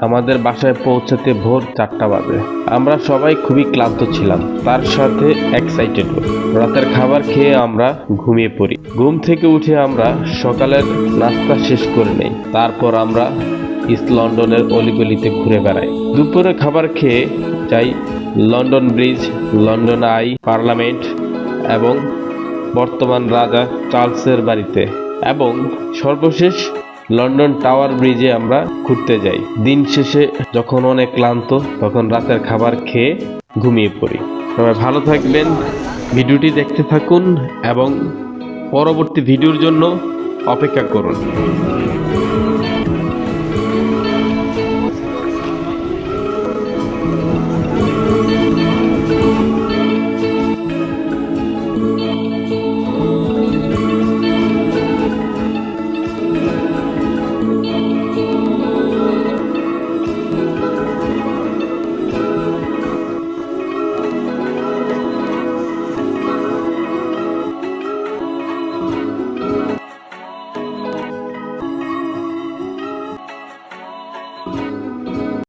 আমাদের বাসায় পৌঁছাতে ভোর 4টা বাজে। আমরা সবাই খুবই ক্লান্ত ছিলাম, তার সাথে এক্সাইটেড। রাতের খাবার খেয়ে আমরা ঘুমিয়ে পড়ি। ঘুম থেকে উঠে আমরা সকালের নাস্তা শেষ করে নেই। তারপর আমরা ইস্ট লন্ডনের অলিগলিতে ঘুরে বেড়াই। দুপুরে খাবার খেয়ে যাই London bridge, London I, parliament এবং বর্তমান রাজা চার্লসের বাড়িতে, এবং সর্বশেষ লন্ডন টাওয়ার ব্রিজে আমরা ঘুরতে যাই। দিন শেষে যখন অনেক ক্লান্ত, তখন রাতের খাবার খেয়ে ঘুমিয়ে পড়ি। সবাই ভালো থাকবেন, ভিডিওটি দেখতে থাকুন এবং পরবর্তী ভিডিওর জন্য অপেক্ষা করুন।